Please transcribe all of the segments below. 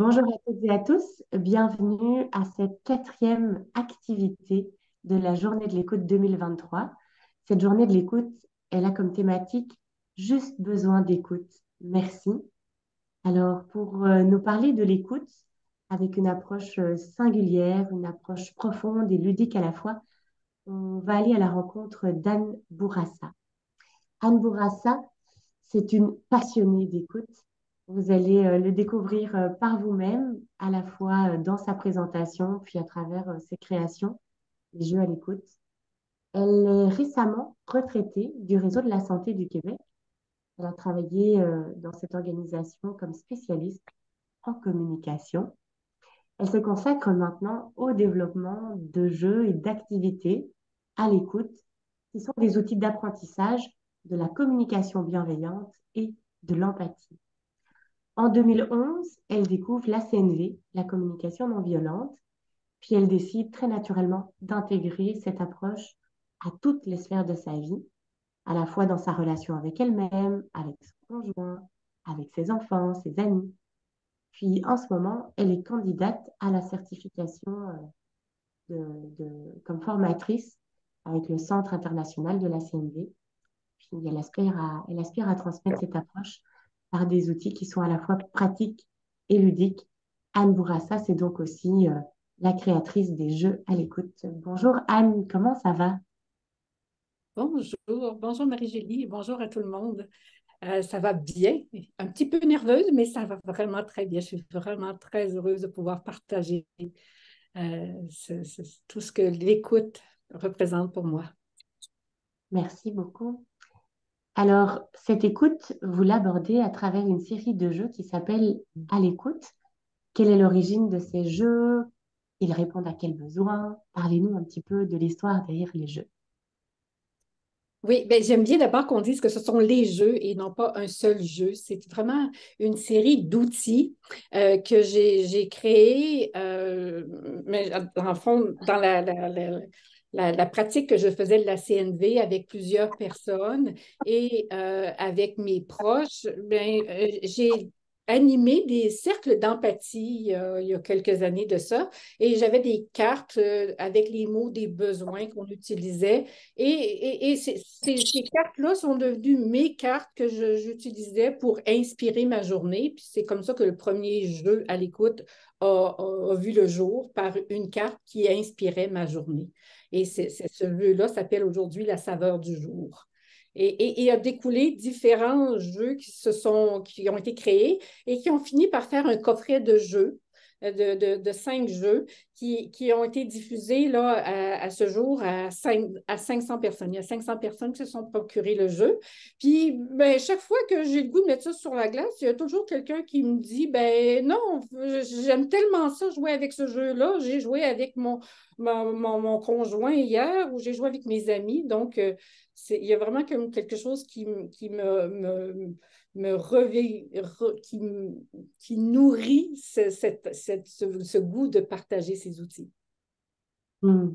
Bonjour à toutes et à tous, bienvenue à cette quatrième activité de la journée de l'écoute 2023. Cette journée de l'écoute, elle a comme thématique juste besoin d'écoute. Merci. Alors, pour nous parler de l'écoute, avec une approche singulière, une approche profonde et ludique à la fois, on va aller à la rencontre d'Anne Bourassa. Anne Bourassa, c'est une passionnée d'écoute. Vous allez le découvrir par vous-même, à la fois dans sa présentation, puis à travers ses créations, les jeux à l'écoute. Elle est récemment retraitée du réseau de la santé du Québec. Elle a travaillé dans cette organisation comme spécialiste en communication. Elle se consacre maintenant au développement de jeux et d'activités à l'écoute, qui sont des outils d'apprentissage de la communication bienveillante et de l'empathie. En 2011, elle découvre la CNV, la communication non violente, puis elle décide très naturellement d'intégrer cette approche à toutes les sphères de sa vie, à la fois dans sa relation avec elle-même, avec son conjoint, avec ses enfants, ses amis. Puis en ce moment, elle est candidate à la certification comme formatrice avec le Centre international de la CNV. Puis elle aspire à transmettre cette approche par des outils qui sont à la fois pratiques et ludiques. Anne Bourassa, c'est donc aussi la créatrice des jeux à l'écoute. Bonjour Anne, comment ça va? Bonjour Marie-Julie, bonjour à tout le monde. Ça va bien, un petit peu nerveuse, mais ça va vraiment très bien. Je suis vraiment très heureuse de pouvoir partager tout ce que l'écoute représente pour moi. Merci beaucoup. Alors, cette écoute, vous l'abordez à travers une série de jeux qui s'appelle À l'écoute. Quelle est l'origine de ces jeux? Ils répondent à quels besoins? Parlez-nous un petit peu de l'histoire derrière les jeux. Oui, ben, j'aime bien d'abord qu'on dise que ce sont les jeux et non pas un seul jeu. C'est vraiment une série d'outils que j'ai créés, mais en fond, dans la pratique que je faisais de la CNV avec plusieurs personnes et avec mes proches, ben, j'ai animé des cercles d'empathie il y a quelques années de ça. Et j'avais des cartes avec les mots des besoins qu'on utilisait et ces cartes-là sont devenues mes cartes que j'utilisais pour inspirer ma journée. Puis c'est comme ça que le premier jeu à l'écoute a vu le jour par une carte qui inspirait ma journée. Et ce jeu-là s'appelle aujourd'hui La saveur du jour. Et a découlé différents jeux qui ont été créés et qui ont fini par faire un coffret de jeux de 5 jeux qui ont été diffusés là, à ce jour à 500 personnes. Il y a 500 personnes qui se sont procurées le jeu. Puis, ben, chaque fois que j'ai le goût de mettre ça sur la glace, il y a toujours quelqu'un qui me dit, ben non, j'aime tellement ça jouer avec ce jeu-là. J'ai joué avec mon conjoint hier ou j'ai joué avec mes amis. Donc, il y a vraiment comme quelque chose me revient, qui nourrit ce goût de partager ces outils. Hmm.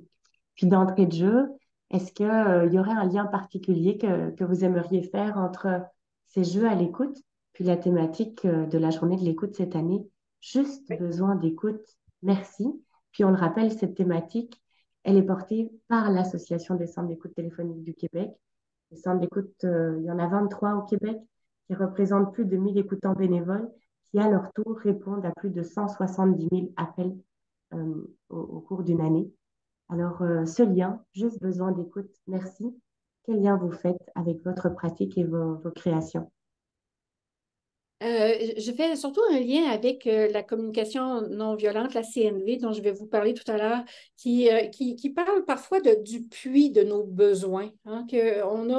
Puis d'entrée de jeu, est-ce qu'il y aurait un lien particulier que vous aimeriez faire entre ces jeux à l'écoute, puis la thématique de la journée de l'écoute cette année? Juste besoin d'écoute, merci. Puis on le rappelle, cette thématique, elle est portée par l'Association des centres d'écoute téléphonique du Québec. Les centres d'écoute, il y en a 23 au Québec qui représentent plus de 1000 écoutants bénévoles qui, à leur tour, répondent à plus de 170 000 appels au cours d'une année. Alors, ce lien, juste besoin d'écoute, merci. Quel lien vous faites avec votre pratique et vos créations? Je fais surtout un lien avec la communication non violente, la CNV, dont je vais vous parler tout à l'heure, qui parle parfois du puits de nos besoins. Hein, on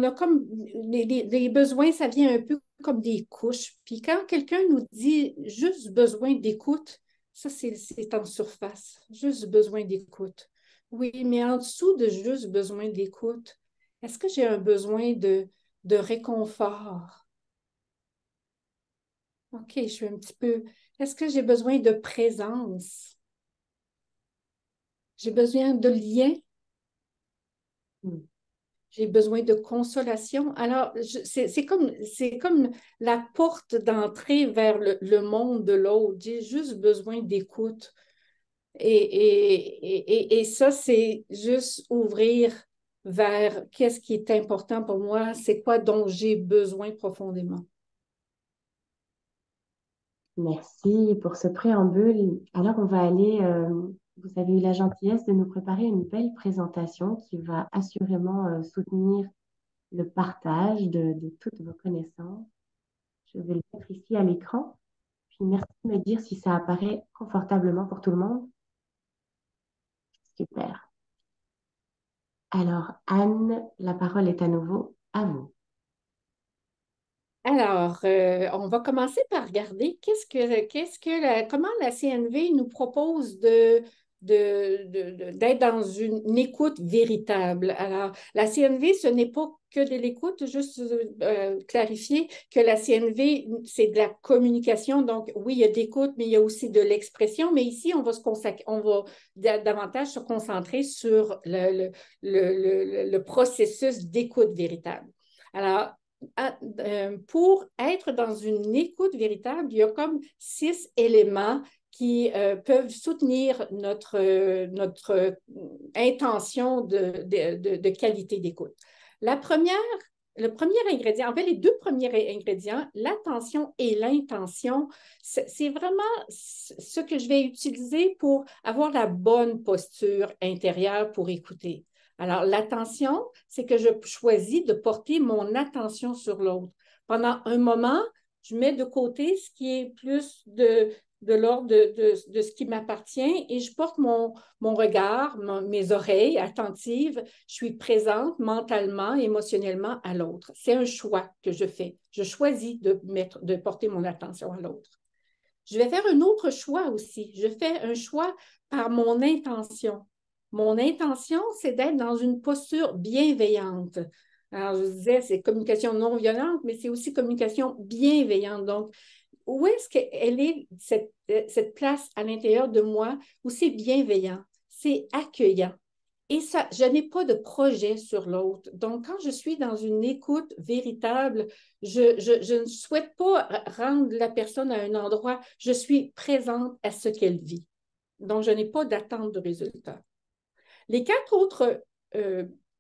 a comme les besoins, ça vient un peu comme des couches. Puis quand quelqu'un nous dit juste besoin d'écoute, ça, c'est en surface, juste besoin d'écoute. Oui, mais en dessous de juste besoin d'écoute, est-ce que j'ai un besoin de réconfort? OK, je suis un petit peu. Est-ce que j'ai besoin de présence? J'ai besoin de lien? Hmm. J'ai besoin de consolation. Alors, c'est comme la porte d'entrée vers le monde de l'autre. J'ai juste besoin d'écoute. Et ça, c'est juste ouvrir vers qu'est-ce qui est important pour moi, c'est quoi dont j'ai besoin profondément. Merci pour ce préambule. Alors, on va aller, vous avez eu la gentillesse de nous préparer une belle présentation qui va assurément soutenir le partage de toutes vos connaissances. Je vais le mettre ici à l'écran. Puis merci de me dire si ça apparaît confortablement pour tout le monde. Super. Alors, Anne, la parole est à nouveau à vous. Alors, on va commencer par regarder comment la CNV nous propose d'être dans une écoute véritable. Alors, la CNV, ce n'est pas que de l'écoute, juste clarifier que la CNV, c'est de la communication. Donc, oui, il y a d'écoute, mais il y a aussi de l'expression. Mais ici, on va davantage se concentrer sur le processus d'écoute véritable. Alors, pour être dans une écoute véritable, il y a comme 6 éléments qui peuvent soutenir notre intention de qualité d'écoute. Le premier ingrédient, en fait, les 2 premiers ingrédients, l'attention et l'intention, c'est vraiment ce que je vais utiliser pour avoir la bonne posture intérieure pour écouter. Alors, l'attention, c'est que je choisis de porter mon attention sur l'autre. Pendant un moment, je mets de côté ce qui est plus de l'ordre de ce qui m'appartient et je porte mon regard, mes oreilles attentives. Je suis présente mentalement, émotionnellement à l'autre. C'est un choix que je fais. Je choisis de porter mon attention à l'autre. Je vais faire un autre choix aussi. Je fais un choix par mon intention. Mon intention, c'est d'être dans une posture bienveillante. Alors, je disais, c'est communication non violente, mais c'est aussi communication bienveillante. Donc, où est-ce qu'elle est, cette place à l'intérieur de moi où c'est bienveillant, c'est accueillant. Et ça, je n'ai pas de projet sur l'autre. Donc, quand je suis dans une écoute véritable, je ne souhaite pas rendre la personne à un endroit, je suis présente à ce qu'elle vit. Donc, je n'ai pas d'attente de résultat. Les 4 autres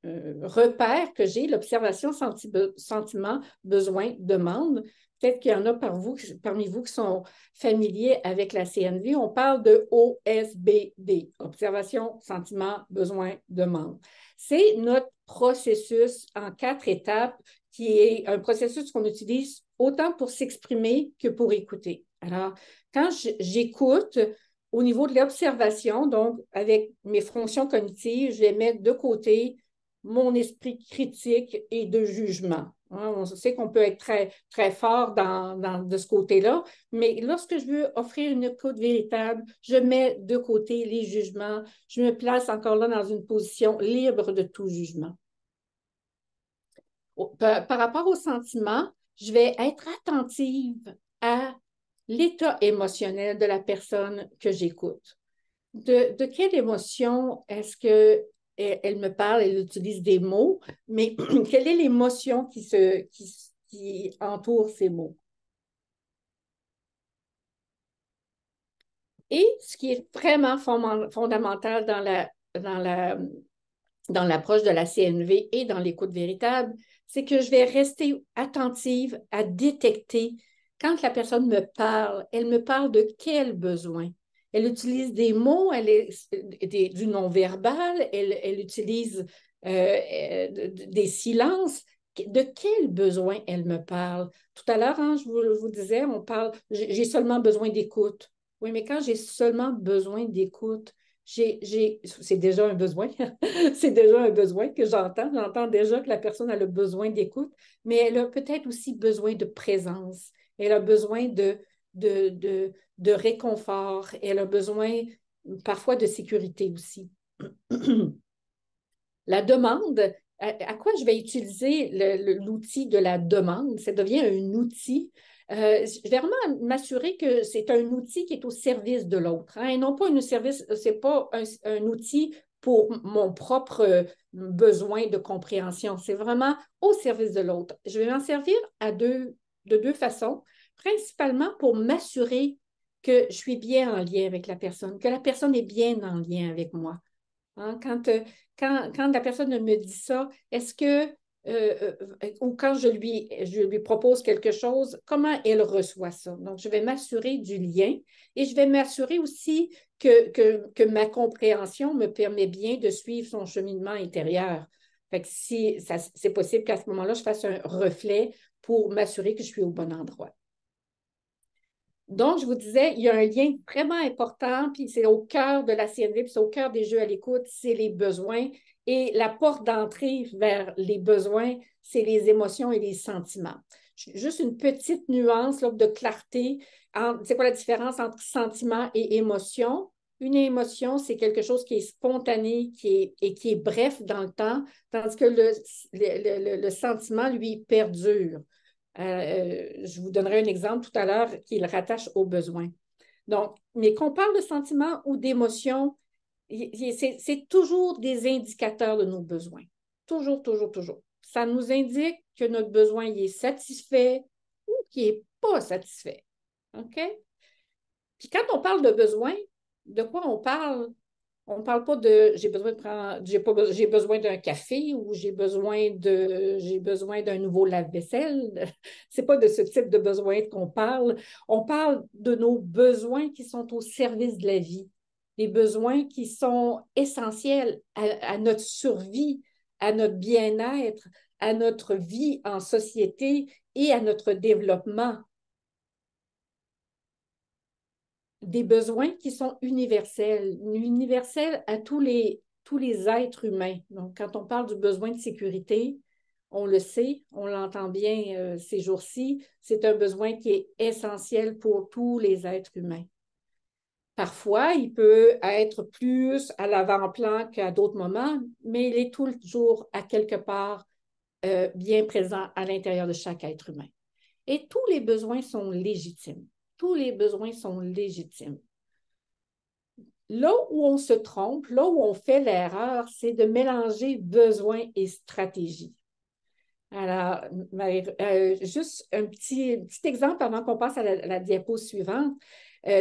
repères que j'ai, l'observation, sentiment, besoin, demande, peut-être qu'il y en a parmi vous qui sont familiers avec la CNV, on parle de OSBD, observation, sentiment, besoin, demande. C'est notre processus en 4 étapes qui est un processus qu'on utilise autant pour s'exprimer que pour écouter. Alors, quand j'écoute, au niveau de l'observation, donc avec mes fonctions cognitives, je vais mettre de côté mon esprit critique et de jugement. On sait qu'on peut être très, très fort de ce côté-là, mais lorsque je veux offrir une écoute véritable, je mets de côté les jugements. Je me place encore là dans une position libre de tout jugement. Par rapport au sentiment, je vais être attentive à l'état émotionnel de la personne que j'écoute. De quelle émotion est-ce qu'elle me parle? Elle utilise des mots, mais quelle est l'émotion qui entoure ces mots? Et ce qui est vraiment fondamental dans l'approche de la CNV et dans l'écoute véritable, c'est que je vais rester attentive à détecter quand la personne elle me parle de quel besoin. Elle utilise des mots, du non-verbal, elle utilise des silences. De quel besoin elle me parle? Tout à l'heure, hein, je vous disais, j'ai seulement besoin d'écoute. Oui, mais quand j'ai seulement besoin d'écoute, c'est déjà un besoin. C'est déjà un besoin que j'entends. J'entends déjà que la personne a le besoin d'écoute, mais elle a peut-être aussi besoin de présence. Elle a besoin de réconfort. Elle a besoin parfois de sécurité aussi. La demande, à quoi je vais utiliser l'outil de la demande? Ça devient un outil. Je vais vraiment m'assurer que c'est un outil qui est au service de l'autre, hein, et non pas c'est pas un outil pour mon propre besoin de compréhension. C'est vraiment au service de l'autre. Je vais m'en servir de deux façons, principalement pour m'assurer que je suis bien en lien avec la personne, que la personne est bien en lien avec moi. Hein, quand la personne me dit ça, est-ce que, ou quand je lui propose quelque chose, comment elle reçoit ça? Donc, je vais m'assurer du lien et je vais m'assurer aussi que ma compréhension me permet bien de suivre son cheminement intérieur. Fait que si c'est possible qu'à ce moment-là, je fasse un reflet pour m'assurer que je suis au bon endroit. Donc, je vous disais, il y a un lien vraiment important, puis c'est au cœur de la CNV, puis c'est au cœur des jeux à l'écoute, c'est les besoins. Et la porte d'entrée vers les besoins, c'est les émotions et les sentiments. Juste une petite nuance là, de clarté. C'est quoi la différence entre sentiment et émotion? Une émotion, c'est quelque chose qui est spontané et qui est bref dans le temps, tandis que le sentiment, lui, perdure. Je vous donnerai un exemple tout à l'heure qui le rattache aux besoins. Donc, mais qu'on parle de sentiments ou d'émotions, c'est toujours des indicateurs de nos besoins. Toujours, toujours, toujours. Ça nous indique que notre besoin est satisfait ou qu'il n'est pas satisfait. OK? Puis quand on parle de besoin, de quoi on parle? On ne parle pas de j'ai besoin d'un café ou j'ai besoin d'un nouveau lave-vaisselle. C'est pas de ce type de besoin qu'on parle. On parle de nos besoins qui sont au service de la vie, des besoins qui sont essentiels à notre survie, à notre bien-être, à notre vie en société et à notre développement. Des besoins qui sont universels à tous les êtres humains. Donc, quand on parle du besoin de sécurité, on le sait, on l'entend bien ces jours-ci, c'est un besoin qui est essentiel pour tous les êtres humains. Parfois, il peut être plus à l'avant-plan qu'à d'autres moments, mais il est toujours à quelque part bien présent à l'intérieur de chaque être humain. Et tous les besoins sont légitimes. Tous les besoins sont légitimes. Là où on se trompe, là où on fait l'erreur, c'est de mélanger besoin et stratégie. Alors, juste un petit exemple avant qu'on passe à la diapo suivante.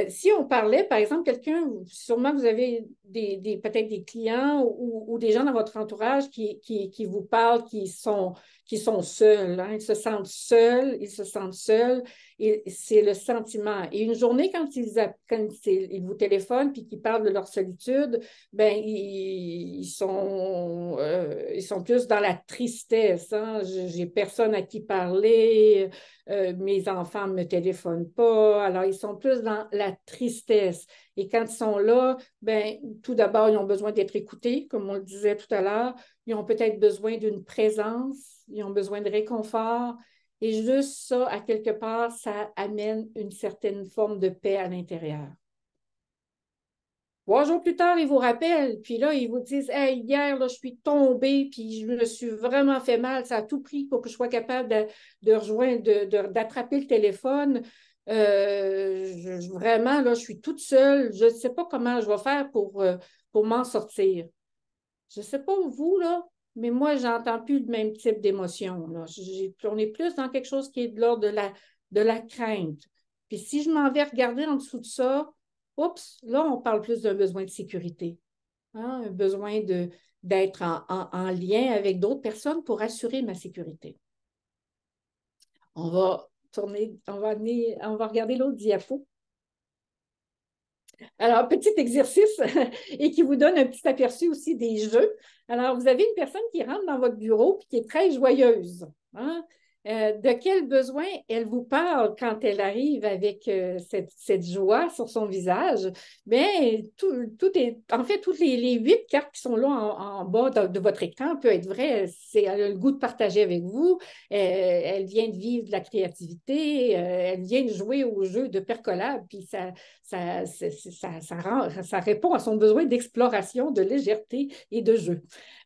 Si on parlait, par exemple, sûrement vous avez peut-être des clients ou des gens dans votre entourage qui vous parlent, qui sont seuls, hein, ils se sentent seuls, et c'est le sentiment. Et une journée, quand ils vous téléphonent puis qu'ils parlent de leur solitude, ben ils sont plus dans la tristesse. Hein? J'ai personne à qui parler, mes enfants ne me téléphonent pas, alors ils sont plus dans la tristesse. Et quand ils sont là, ben, tout d'abord, ils ont besoin d'être écoutés, comme on le disait tout à l'heure. Ils ont peut-être besoin d'une présence, ils ont besoin de réconfort. Et juste ça, à quelque part, ça amène une certaine forme de paix à l'intérieur. 3 jours plus tard, ils vous rappellent, puis là, ils vous disent hey, hier, là, je suis tombée, puis je me suis vraiment fait mal. Ça a tout pris pour que je sois capable d'attraper le téléphone. Vraiment, là, je suis toute seule. Je ne sais pas comment je vais faire pour m'en sortir. Je ne sais pas vous, là, mais moi, je n'entends plus le même type d'émotion. On est plus dans quelque chose qui est de l'ordre de la crainte. Puis si je m'en vais regarder en dessous de ça, oups, là, on parle plus d'un besoin de sécurité, hein, un besoin d'être en lien avec d'autres personnes pour assurer ma sécurité. On va regarder l'autre diapo. Alors, petit exercice et qui vous donne un petit aperçu aussi des jeux. Alors, vous avez une personne qui rentre dans votre bureau et qui est très joyeuse. Hein? De quel besoin elle vous parle quand elle arrive avec cette joie sur son visage? Bien, en fait, toutes les 8 cartes qui sont là en bas de votre écran peuvent être vraies. Elle a le goût de partager avec vous. Elle vient de vivre de la créativité. Elle vient de jouer au jeu de percolade. Puis ça répond à son besoin d'exploration, de légèreté et de jeu.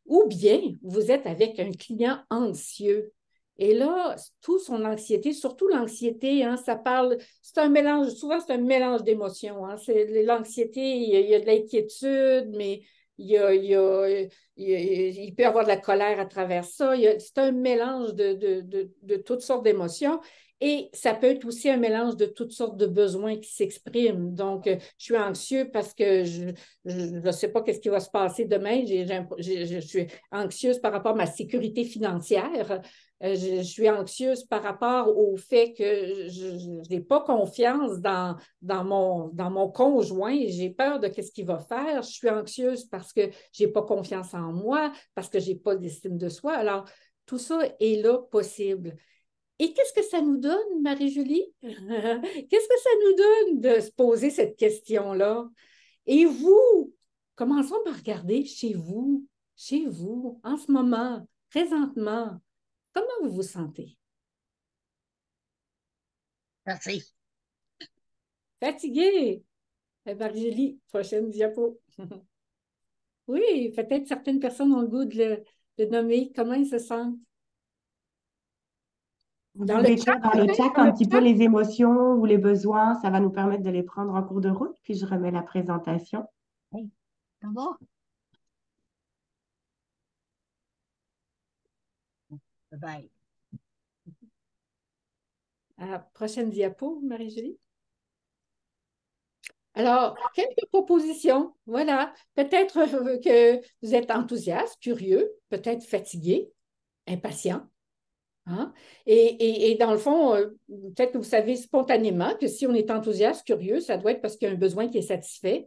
Ou bien vous êtes avec un client anxieux. Et là, toute son anxiété, surtout l'anxiété, hein, c'est un mélange, souvent c'est un mélange d'émotions. Hein, c'est l'anxiété, il y a de l'inquiétude, mais il peut y avoir de la colère à travers ça. C'est un mélange de toutes sortes d'émotions. Et ça peut être aussi un mélange de toutes sortes de besoins qui s'expriment. Donc, je suis anxieux parce que je ne sais pas qu'est-ce qui va se passer demain. Je suis anxieuse par rapport à ma sécurité financière. Je suis anxieuse par rapport au fait que je n'ai pas confiance dans mon conjoint. J'ai peur de ce qu'il va faire. Je suis anxieuse parce que je n'ai pas confiance en moi, parce que je n'ai pas d'estime de soi. Alors, tout ça est là possible. Et qu'est-ce que ça nous donne, Marie-Julie? Qu'est-ce que ça nous donne de se poser cette question-là? Et vous, commençons par regarder chez vous, en ce moment, présentement, comment vous vous sentez? Merci. Fatigué? Marie-Julie, prochaine diapo. Oui, peut-être certaines personnes ont le goût de le nommer. Comment ils se sentent? Vous Dans le pouvez chat, écrire dans le peut-être? chat Dans le un petit peu chat? les émotions ou les besoins. Ça va nous permettre de les prendre en cours de route. Puis je remets la présentation. Hey, ça va? Bye. Prochaine diapo, Marie-Julie. Alors, quelques propositions. Voilà. Peut-être que vous êtes enthousiaste, curieux, peut-être fatigué, impatient. Hein? Et dans le fond, peut-être que vous savez spontanément que si on est enthousiaste, curieux, ça doit être parce qu'il y a un besoin qui est satisfait.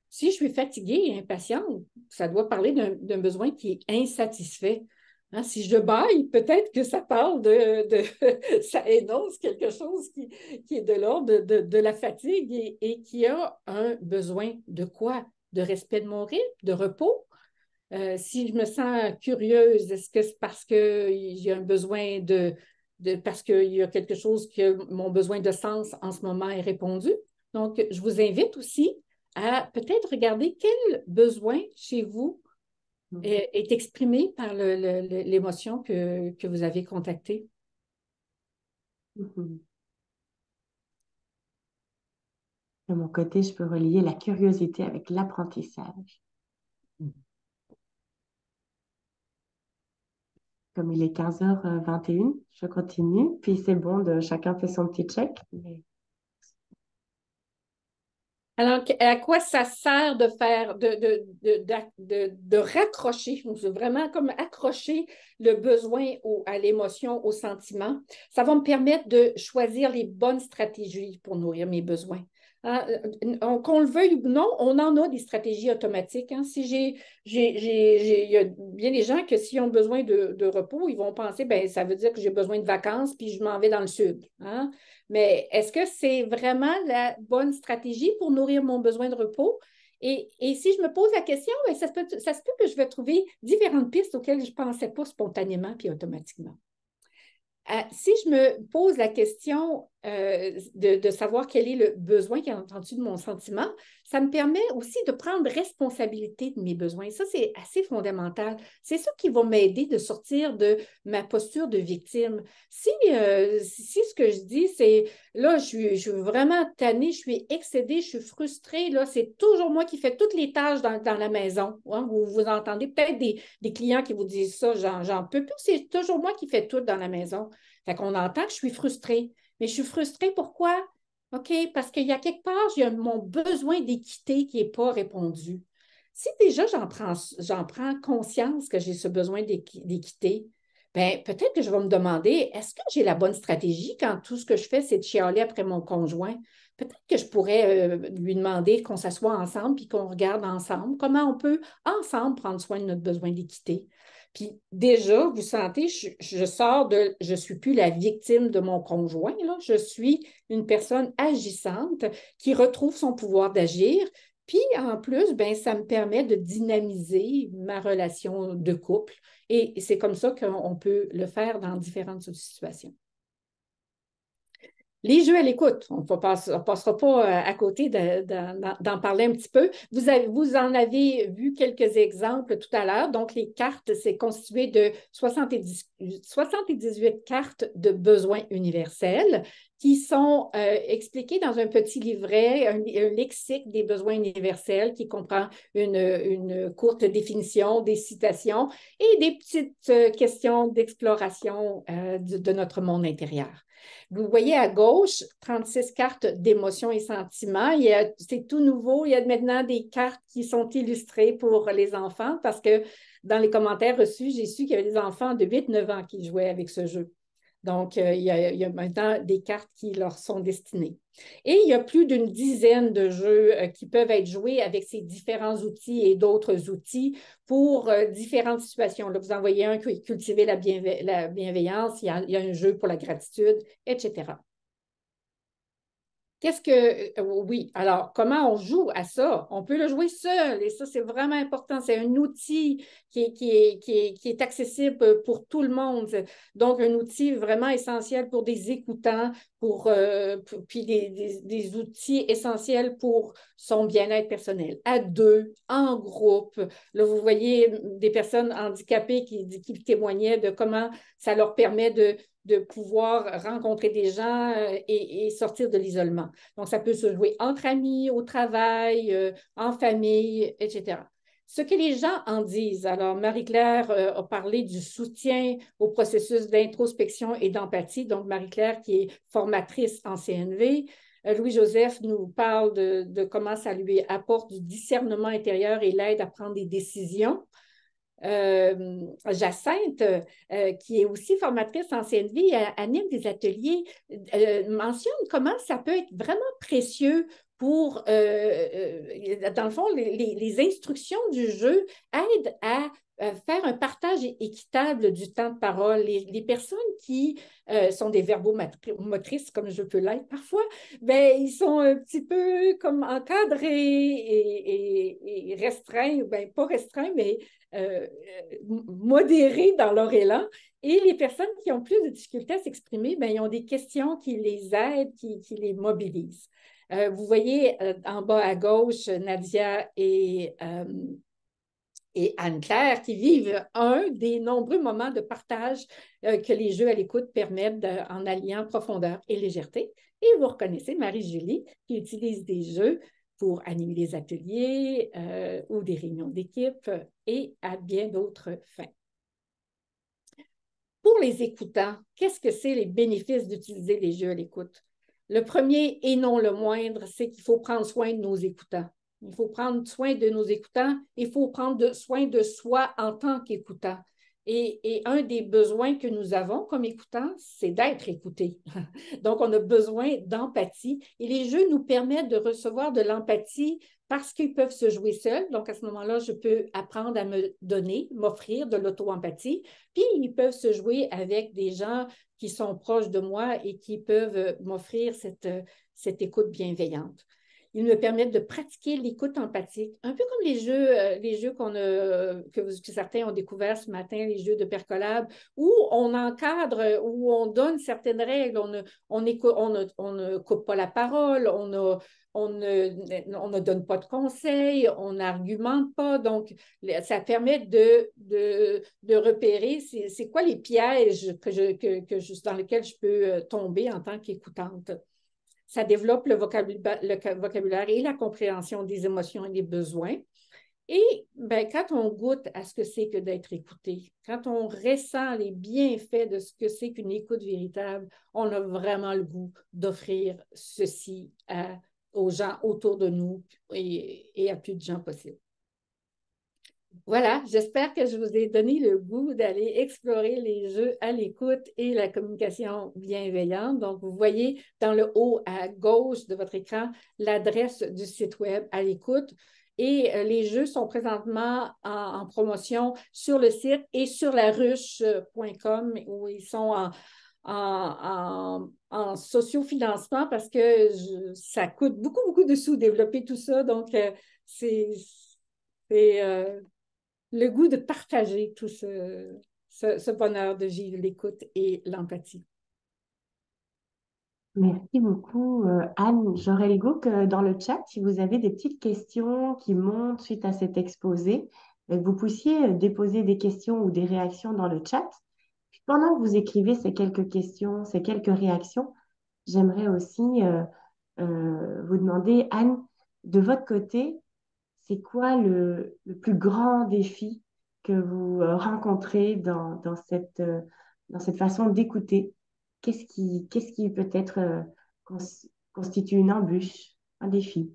Si je suis fatiguée et impatiente, ça doit parler d'un besoin qui est insatisfait. Hein, si je baille, peut-être que ça parle ça énonce quelque chose qui est de l'ordre de la fatigue et qui a un besoin de quoi? De respect de mon rythme, de repos. Si je me sens curieuse, est-ce que c'est parce qu'il y a un besoin parce qu'il y a quelque chose que mon besoin de sens en ce moment est répondu? Donc, je vous invite aussi à peut-être regarder quel besoin chez vous est exprimé par l'émotion que vous avez contactée. Mhm. De mon côté, je peux relier la curiosité avec l'apprentissage. Comme il est 15h21, je continue. Puis c'est bon, chacun fait son petit check. Alors, à quoi ça sert de faire, de raccrocher, vraiment comme accrocher le besoin à l'émotion, au sentiment? Ça va me permettre de choisir les bonnes stratégies pour nourrir mes besoins. Hein, qu'on le veuille ou non, on en a des stratégies automatiques. Hein. Si il y a bien des gens que s'ils ont besoin de repos, ils vont penser, ben ça veut dire que j'ai besoin de vacances, puis je m'en vais dans le sud. Hein. Mais est-ce que c'est vraiment la bonne stratégie pour nourrir mon besoin de repos? Et si je me pose la question, bien, ça se peut que je vais trouver différentes pistes auxquelles je ne pensais pas spontanément puis automatiquement. Si je me pose la question de savoir quel est le besoin qui est entendu de mon sentiment, ça me permet aussi de prendre responsabilité de mes besoins. Ça, c'est assez fondamental. C'est ça qui va m'aider de sortir de ma posture de victime. Si ce que je dis, c'est là, je suis vraiment tannée, je suis excédée, je suis frustrée, là, c'est toujours moi qui fais toutes les tâches dans la maison. Hein? Vous entendez peut-être des clients qui vous disent ça, j'en peux plus, c'est toujours moi qui fais tout dans la maison. Fait qu'on entend que je suis frustrée. Mais je suis frustrée pourquoi? OK, parce qu'il y a quelque part, j'ai mon besoin d'équité qui n'est pas répondu. Si déjà j'en prends conscience que j'ai ce besoin d'équité, ben peut-être que je vais me demander, est-ce que j'ai la bonne stratégie quand tout ce que je fais, c'est de chialer après mon conjoint? Peut-être que je pourrais lui demander qu'on s'assoie ensemble puis qu'on regarde ensemble comment on peut ensemble prendre soin de notre besoin d'équité. Puis déjà, vous sentez, je sors je ne suis plus la victime de mon conjoint, là. Je suis une personne agissante qui retrouve son pouvoir d'agir. Puis en plus, ben, ça me permet de dynamiser ma relation de couple. Et c'est comme ça qu'on peut le faire dans différentes situations. Les jeux à l'écoute, on ne passera pas à côté d'en parler un petit peu. Vous en avez vu quelques exemples tout à l'heure. Donc, les cartes, c'est constitué de 78 cartes de besoins universels qui sont expliqués dans un petit livret, un lexique des besoins universels qui comprend une courte définition, des citations et des petites questions d'exploration de notre monde intérieur. Vous voyez à gauche 36 cartes d'émotions et sentiments. C'est tout nouveau. Il y a maintenant des cartes qui sont illustrées pour les enfants parce que dans les commentaires reçus, j'ai su qu'il y avait des enfants de 8-9 ans qui jouaient avec ce jeu. Donc, il y a maintenant des cartes qui leur sont destinées. Et il y a plus d'une dizaine de jeux qui peuvent être joués avec ces différents outils et d'autres outils pour différentes situations. Là, vous en voyez un qui cultiver la bienveillance, il y a un jeu pour la gratitude, etc. Oui, alors, comment on joue à ça? On peut le jouer seul et ça, c'est vraiment important. C'est un outil qui est accessible pour tout le monde. Donc, un outil vraiment essentiel pour des écoutants, puis des outils essentiels pour son bien-être personnel, à deux, en groupe. Là, vous voyez des personnes handicapées qui témoignaient de comment ça leur permet de pouvoir rencontrer des gens et sortir de l'isolement. Donc, ça peut se jouer entre amis, au travail, en famille, etc. Ce que les gens en disent. Alors, Marie-Claire a parlé du soutien au processus d'introspection et d'empathie. Donc, Marie-Claire, qui est formatrice en CNV, Louis-Joseph nous parle de comment ça lui apporte du discernement intérieur et l'aide à prendre des décisions. Jacinthe, qui est aussi formatrice en CNV, anime des ateliers, mentionne comment ça peut être vraiment précieux pour, dans le fond, les instructions du jeu aident à faire un partage équitable du temps de parole. Les personnes qui sont des verbomotrices, comme je peux l'être parfois, ben, ils sont un petit peu comme encadrés et restreints, ben, pas restreints, mais modérés dans leur élan. Et les personnes qui ont plus de difficultés à s'exprimer, ben, ils ont des questions qui les aident, qui les mobilisent. Vous voyez en bas à gauche, Nadia et Anne-Claire qui vivent un des nombreux moments de partage que les jeux à l'écoute permettent en alliant profondeur et légèreté. Et vous reconnaissez Marie-Julie qui utilise des jeux pour animer des ateliers ou des réunions d'équipe et à bien d'autres fins. Pour les écoutants, qu'est-ce que c'est les bénéfices d'utiliser les jeux à l'écoute? Le premier et non le moindre, c'est qu'il faut prendre soin de nos écoutants. Il faut prendre soin de nos écoutants, il faut prendre soin de soi en tant qu'écoutant. Et un des besoins que nous avons comme écoutants, c'est d'être écoutés. Donc, on a besoin d'empathie et les jeux nous permettent de recevoir de l'empathie parce qu'ils peuvent se jouer seuls. Donc, à ce moment-là, je peux apprendre à me donner, m'offrir de l'auto-empathie. Puis, ils peuvent se jouer avec des gens qui sont proches de moi et qui peuvent m'offrir cette écoute bienveillante. Ils me permettent de pratiquer l'écoute empathique, un peu comme les jeux que certains ont découverts ce matin, les jeux de Percolab, où on encadre, où on donne certaines règles, on ne coupe pas la parole, on ne donne pas de conseils, on n'argumente pas. Donc, ça permet de repérer c'est quoi les pièges dans lesquels je peux tomber en tant qu'écoutante. Ça développe le vocabulaire et la compréhension des émotions et des besoins. Et ben, quand on goûte à ce que c'est que d'être écouté, quand on ressent les bienfaits de ce que c'est qu'une écoute véritable, on a vraiment le goût d'offrir ceci aux gens autour de nous et à plus de gens possible. Voilà, j'espère que je vous ai donné le goût d'aller explorer les jeux à l'écoute et la communication bienveillante. Donc, vous voyez dans le haut à gauche de votre écran l'adresse du site web à l'écoute. Et les jeux sont présentement en promotion sur le site et sur laruche.com où ils sont en sociofinancement parce que ça coûte beaucoup, beaucoup de sous développer tout ça. Donc, c'est le goût de partager tout ce bonheur de vivre l'écoute et l'empathie. Merci beaucoup, Anne. J'aurais le goût que dans le chat, si vous avez des petites questions qui montent suite à cet exposé, que vous puissiez déposer des questions ou des réactions dans le chat. Puis pendant que vous écrivez ces quelques questions, ces quelques réactions, j'aimerais aussi vous demander, Anne, de votre côté, c'est quoi le plus grand défi que vous rencontrez dans cette façon d'écouter? Qu'est-ce qui peut-être constitue une embûche, un défi?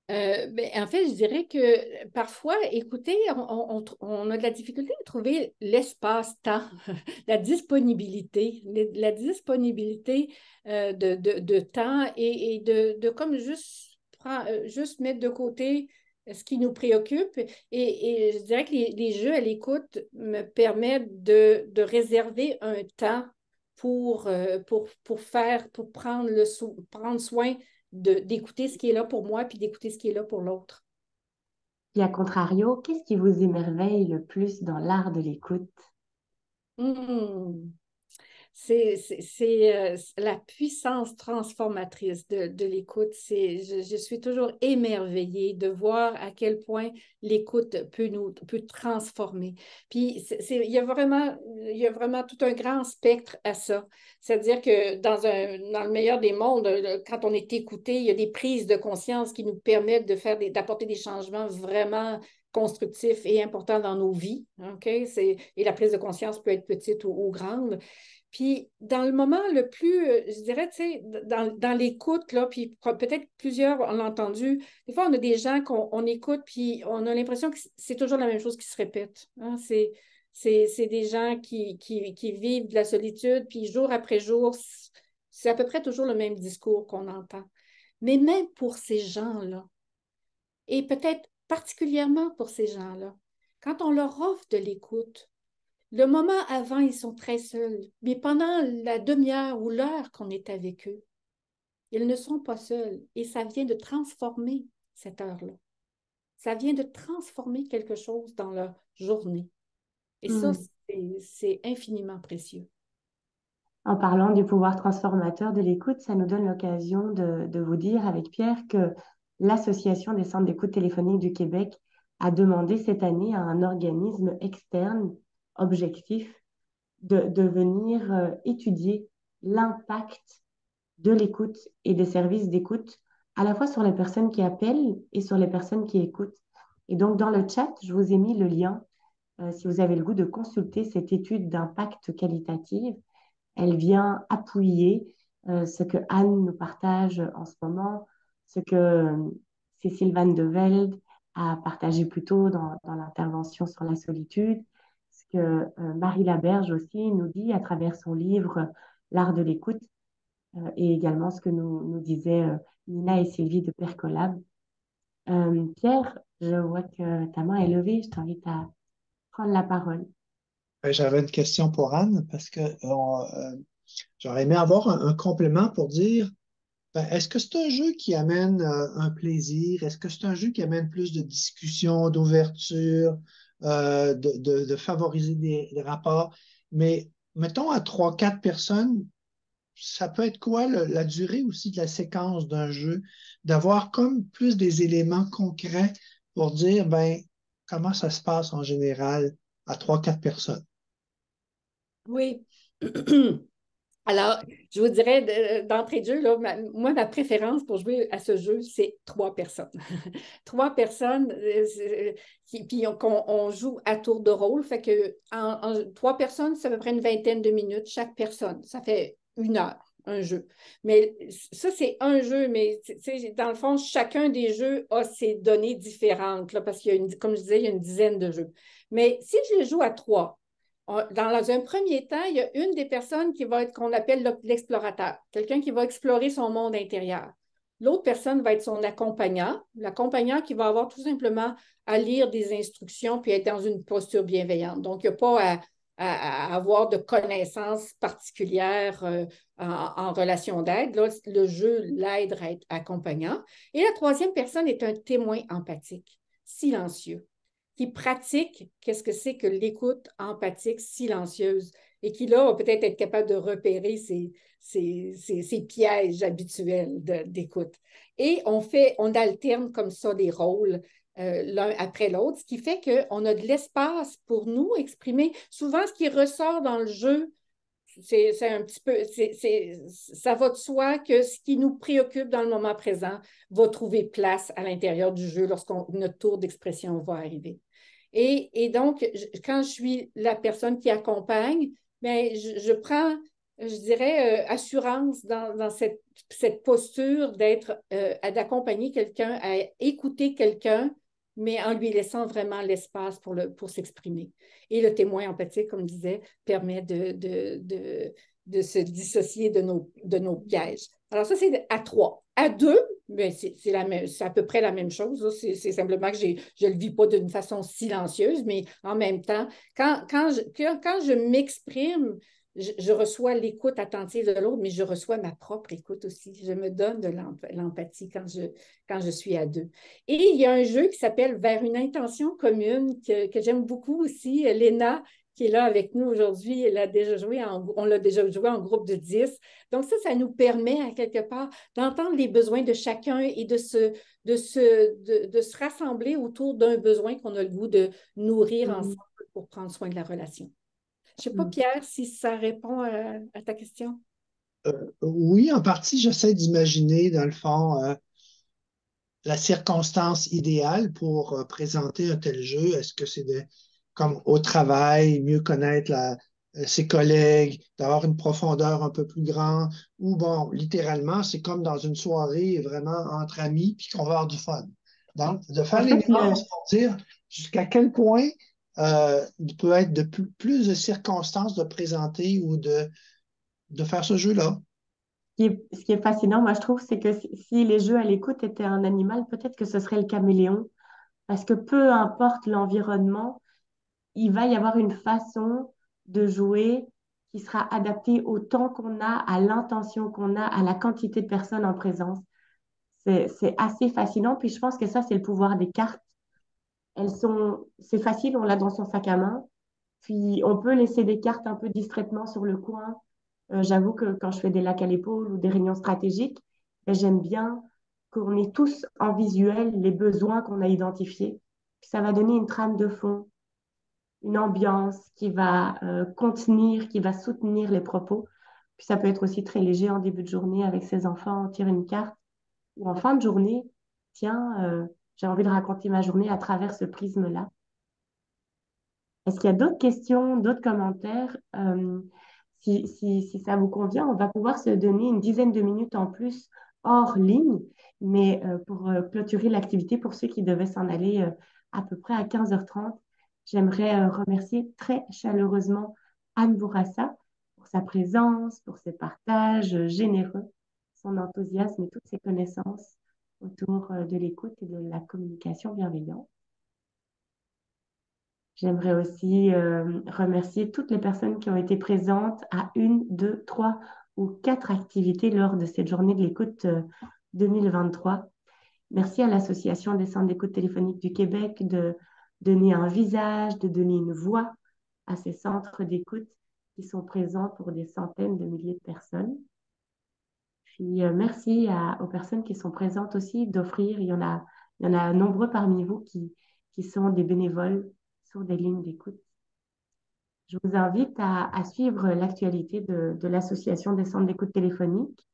Ben, en fait, je dirais que parfois, écoutez, on a de la difficulté à trouver l'espace-temps, la disponibilité, la disponibilité de temps et de comme juste mettre de côté ce qui nous préoccupe. Et je dirais que les jeux à l'écoute me permettent de réserver un temps pour prendre, prendre soin d'écouter ce qui est là pour moi puis d'écouter ce qui est là pour l'autre. Puis à contrario, qu'est-ce qui vous émerveille le plus dans l'art de l'écoute? Hmm. La puissance transformatrice de l'écoute. Je suis toujours émerveillée de voir à quel point l'écoute peut transformer. Puis, il y a vraiment tout un grand spectre à ça. C'est-à-dire que dans le meilleur des mondes, quand on est écouté, il y a des prises de conscience qui nous permettent d'apporter des changements vraiment constructifs et importants dans nos vies. OK? Et la prise de conscience peut être petite ou grande. Puis, dans le moment le plus, je dirais, tu sais, dans l'écoute, là, puis peut-être plusieurs on l'a entendu, des fois, on a des gens qu'on écoute, puis on a l'impression que c'est toujours la même chose qui se répète. Hein? C'est des gens qui vivent de la solitude, puis jour après jour, c'est à peu près toujours le même discours qu'on entend. Mais même pour ces gens-là, et peut-être particulièrement pour ces gens-là, quand on leur offre de l'écoute, le moment avant, ils sont très seuls, mais pendant la demi-heure ou l'heure qu'on est avec eux, ils ne sont pas seuls et ça vient de transformer cette heure-là. Ça vient de transformer quelque chose dans leur journée. Et ça, Hmm. c'est infiniment précieux. En parlant du pouvoir transformateur de l'écoute, ça nous donne l'occasion de vous dire avec Pierre que l'Association des centres d'écoute téléphonique du Québec a demandé cette année à un organisme externe objectif de venir étudier l'impact de l'écoute et des services d'écoute, à la fois sur les personnes qui appellent et sur les personnes qui écoutent. Et donc, dans le chat, je vous ai mis le lien si vous avez le goût de consulter cette étude d'impact qualitative. Elle vient appuyer ce que Anne nous partage en ce moment, ce que Cécile Van de Velde a partagé plus tôt dans l'intervention sur la solitude, ce que Marie Laberge aussi nous dit à travers son livre L'art de l'écoute, et également ce que nous disaient Nina et Sylvie de Percolab. Pierre, je vois que ta main est levée, je t'invite à prendre la parole. J'avais une question pour Anne parce que j'aurais aimé avoir un complément pour dire, est-ce que c'est un jeu qui amène un plaisir? Est-ce que c'est un jeu qui amène plus de discussion, d'ouverture, de favoriser des rapports? Mais mettons à trois, quatre personnes, ça peut être quoi la durée aussi de la séquence d'un jeu? D'avoir comme plus des éléments concrets pour dire, comment ça se passe en général à trois, quatre personnes? Oui. Alors, je vous dirais d'entrée de jeu, là, moi, ma préférence pour jouer à ce jeu, c'est trois personnes. Trois personnes, puis on joue à tour de rôle. Fait que trois personnes, c'est à peu près une vingtaine de minutes chaque personne. Ça fait une heure, un jeu. Mais ça, c'est un jeu, mais dans le fond, chacun des jeux a ses données différentes, là, parce qu'il y a, comme je disais, il y a une dizaine de jeux. Mais si je les joue à trois, dans un premier temps, il y a une des personnes qui va être qu'on appelle l'explorateur, quelqu'un qui va explorer son monde intérieur. L'autre personne va être son accompagnant, l'accompagnant qui va avoir tout simplement à lire des instructions puis être dans une posture bienveillante. Donc, il n'y a pas à avoir de connaissances particulières en relation d'aide. Là, le jeu l'aide à être accompagnant. Et la troisième personne est un témoin empathique, silencieux, qui pratique qu'est-ce que c'est que l'écoute empathique silencieuse et qui, là, va peut-être être capable de repérer ces pièges habituels d'écoute. Et on alterne comme ça les rôles l'un après l'autre, ce qui fait qu'on a de l'espace pour nous exprimer. Souvent, ce qui ressort dans le jeu, c'est un petit peu, ça va de soi que ce qui nous préoccupe dans le moment présent va trouver place à l'intérieur du jeu lorsque notre tour d'expression va arriver. Et donc, quand je suis la personne qui accompagne, bien, je prends, je dirais, assurance dans cette posture d'accompagner quelqu'un, à écouter quelqu'un, mais en lui laissant vraiment l'espace pour s'exprimer. Et le témoin empathique, comme je disais, permet de se dissocier de nos pièges. Alors ça, c'est à 3. À 2, ben c'est à peu près la même chose. C'est simplement que je ne le vis pas d'une façon silencieuse, mais en même temps, quand je m'exprime, je reçois l'écoute attentive de l'autre, mais je reçois ma propre écoute aussi. Je me donne de l'empathie quand je suis à 2. Et il y a un jeu qui s'appelle Vers une intention commune que j'aime beaucoup aussi. Léna, qui est là avec nous aujourd'hui, on l'a déjà joué en groupe de 10. Donc ça nous permet à quelque part d'entendre les besoins de chacun et de se rassembler autour d'un besoin qu'on a le goût de nourrir ensemble pour prendre soin de la relation. Je ne sais pas, Pierre, si ça répond à ta question. Oui, en partie, j'essaie d'imaginer, dans le fond, la circonstance idéale pour présenter un tel jeu. Est-ce que c'est comme au travail, mieux connaître ses collègues, d'avoir une profondeur un peu plus grande, ou bon, littéralement, c'est comme dans une soirée vraiment entre amis, puis qu'on va avoir du fun. Donc, de faire les nuances pour dire jusqu'à quel point il peut être plus de circonstances de présenter ou de faire ce jeu-là. Ce qui est fascinant, moi, je trouve, c'est que si les jeux à l'écoute étaient un animal, peut-être que ce serait le caméléon. Parce que peu importe l'environnement, il va y avoir une façon de jouer qui sera adaptée au temps qu'on a, à l'intention qu'on a, à la quantité de personnes en présence. C'est assez fascinant. Puis je pense que ça, c'est le pouvoir des cartes. C'est facile, on l'a dans son sac à main. Puis on peut laisser des cartes un peu distraitement sur le coin. J'avoue que quand je fais des lacs à l'épaule ou des réunions stratégiques, ben, j'aime bien qu'on ait tous en visuel les besoins qu'on a identifiés. Puis ça va donner une trame de fond, une ambiance qui va contenir, qui va soutenir les propos. Puis ça peut être aussi très léger en début de journée avec ses enfants, on tire une carte. Ou en fin de journée, tiens, j'ai envie de raconter ma journée à travers ce prisme-là. Est-ce qu'il y a d'autres questions, d'autres commentaires? Si ça vous convient, on va pouvoir se donner une dizaine de minutes en plus hors ligne, mais pour clôturer l'activité, pour ceux qui devaient s'en aller à peu près à 15h30, j'aimerais remercier très chaleureusement Anne Bourassa pour sa présence, pour ses partages généreux, son enthousiasme et toutes ses connaissances autour de l'écoute et de la communication bienveillante. J'aimerais aussi remercier toutes les personnes qui ont été présentes à 1, 2, 3 ou 4 activités lors de cette journée de l'écoute 2023. Merci à l'Association des centres d'écoute téléphonique du Québec de donner un visage, de donner une voix à ces centres d'écoute qui sont présents pour des centaines de milliers de personnes. Puis merci aux personnes qui sont présentes aussi d'offrir, il y en a nombreux parmi vous qui sont des bénévoles sur des lignes d'écoute. Je vous invite à suivre l'actualité de l'Association des centres d'écoute téléphonique.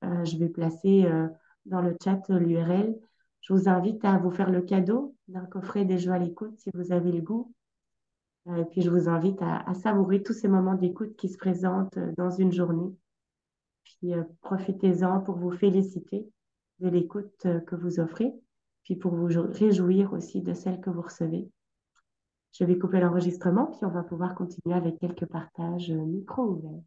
Je vais placer dans le chat l'URL. Je vous invite à vous faire le cadeau d'un coffret des jeux à l'écoute si vous avez le goût. Et puis je vous invite à savourer tous ces moments d'écoute qui se présentent dans une journée. Puis profitez-en pour vous féliciter de l'écoute que vous offrez, puis pour vous réjouir aussi de celle que vous recevez. Je vais couper l'enregistrement, puis on va pouvoir continuer avec quelques partages micro ouverts.